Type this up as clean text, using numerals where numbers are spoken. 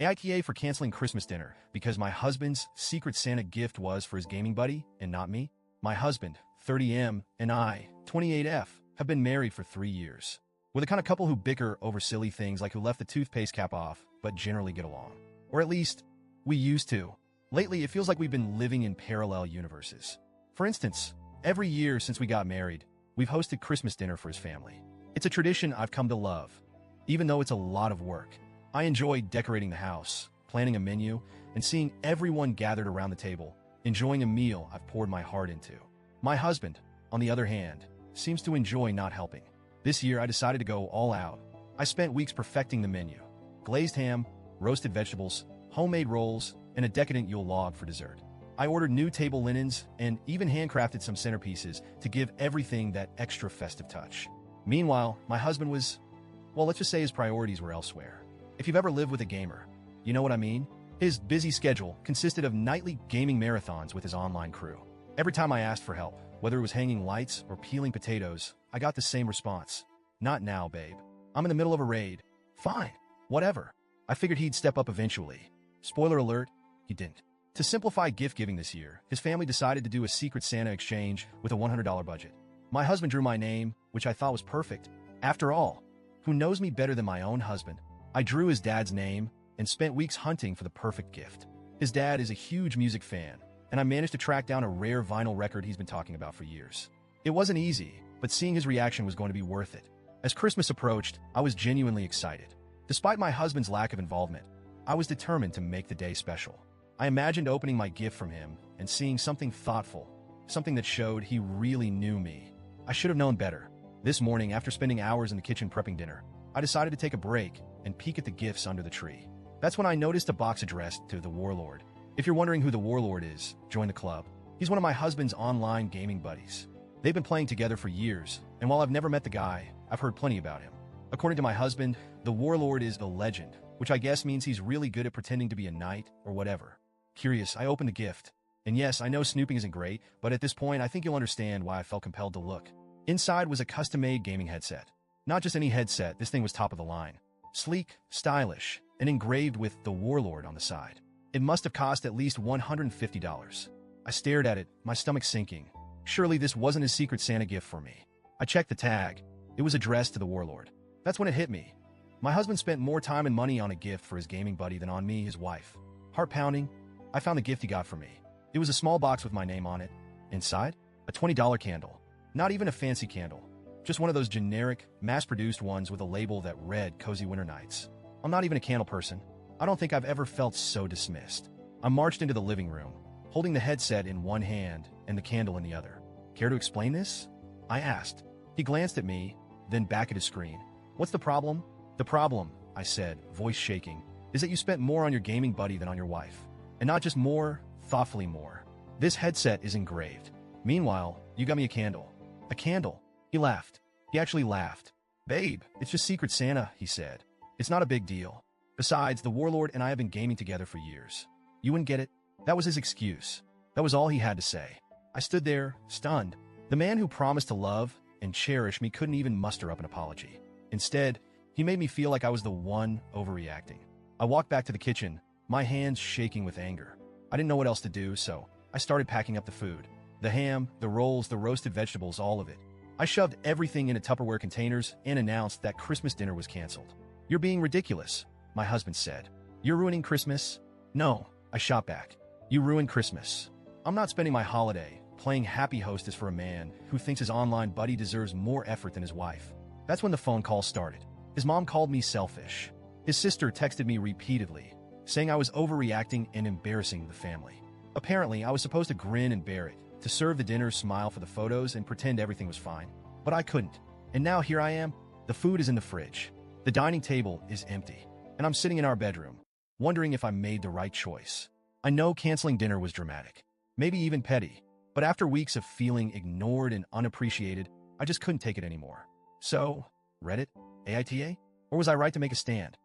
AITA for canceling Christmas dinner because my husband's Secret Santa gift was for his gaming buddy and not me. My husband, 30M, and I, 28F, have been married for 3 years. We're the kind of couple who bicker over silly things like who left the toothpaste cap off, but generally get along. Or at least, we used to. Lately, it feels like we've been living in parallel universes. For instance, every year since we got married, we've hosted Christmas dinner for his family. It's a tradition I've come to love, even though it's a lot of work. I enjoy decorating the house, planning a menu, and seeing everyone gathered around the table, enjoying a meal I've poured my heart into. My husband, on the other hand, seems to enjoy not helping. This year, I decided to go all out. I spent weeks perfecting the menu. Glazed ham, roasted vegetables, homemade rolls, and a decadent Yule log for dessert. I ordered new table linens and even handcrafted some centerpieces to give everything that extra festive touch. Meanwhile, my husband was, well, let's just say his priorities were elsewhere. If you've ever lived with a gamer, you know what I mean? His busy schedule consisted of nightly gaming marathons with his online crew. Every time I asked for help, whether it was hanging lights or peeling potatoes, I got the same response. Not now, babe. I'm in the middle of a raid. Fine. Whatever. I figured he'd step up eventually. Spoiler alert, he didn't. To simplify gift giving this year, his family decided to do a Secret Santa exchange with a $100 budget. My husband drew my name, which I thought was perfect. After all, who knows me better than my own husband? I drew his dad's name and spent weeks hunting for the perfect gift. His dad is a huge music fan, and I managed to track down a rare vinyl record he's been talking about for years. It wasn't easy, but seeing his reaction was going to be worth it. As Christmas approached, I was genuinely excited. Despite my husband's lack of involvement, I was determined to make the day special. I imagined opening my gift from him and seeing something thoughtful, something that showed he really knew me. I should have known better. This morning, after spending hours in the kitchen prepping dinner, I decided to take a break and peek at the gifts under the tree. That's when I noticed a box addressed to the Warlord. If you're wondering who the Warlord is, join the club. He's one of my husband's online gaming buddies. They've been playing together for years, and while I've never met the guy, I've heard plenty about him. According to my husband, the Warlord is a legend, which I guess means he's really good at pretending to be a knight or whatever. Curious, I opened the gift. And yes, I know snooping isn't great, but at this point, I think you'll understand why I felt compelled to look. Inside was a custom-made gaming headset. Not just any headset, this thing was top of the line. Sleek, stylish, and engraved with the Warlord on the side. It must have cost at least $150. I stared at it, my stomach sinking. Surely this wasn't a Secret Santa gift for me. I checked the tag. It was addressed to the Warlord. That's when it hit me. My husband spent more time and money on a gift for his gaming buddy than on me, his wife. Heart-pounding, I found the gift he got for me. It was a small box with my name on it. Inside, a $20 candle. Not even a fancy candle. Just one of those generic, mass-produced ones with a label that read Cozy Winter Nights. I'm not even a candle person. I don't think I've ever felt so dismissed. I marched into the living room, holding the headset in one hand and the candle in the other. Care to explain this? I asked. He glanced at me, then back at his screen. What's the problem? The problem, I said, voice shaking, is that you spent more on your gaming buddy than on your wife. And not just more, thoughtfully more. This headset is engraved. Meanwhile, you got me a candle. A candle. He laughed. He actually laughed. Babe, it's just Secret Santa, he said. It's not a big deal. Besides, the Warlord and I have been gaming together for years. You wouldn't get it? That was his excuse. That was all he had to say. I stood there, stunned. The man who promised to love and cherish me couldn't even muster up an apology. Instead, he made me feel like I was the one overreacting. I walked back to the kitchen, my hands shaking with anger. I didn't know what else to do, so I started packing up the food. The ham, the rolls, the roasted vegetables, all of it. I shoved everything into Tupperware containers and announced that Christmas dinner was canceled. You're being ridiculous, my husband said. You're ruining Christmas? No, I shot back. You ruined Christmas. I'm not spending my holiday playing happy hostess for a man who thinks his online buddy deserves more effort than his wife. That's when the phone call started. His mom called me selfish. His sister texted me repeatedly, saying I was overreacting and embarrassing the family. Apparently, I was supposed to grin and bear it, to serve the dinner, smile for the photos, and pretend everything was fine. But I couldn't. And now here I am. The food is in the fridge. The dining table is empty. And I'm sitting in our bedroom, wondering if I made the right choice. I know canceling dinner was dramatic, maybe even petty. But after weeks of feeling ignored and unappreciated, I just couldn't take it anymore. So, Reddit? AITA? Or was I right to make a stand?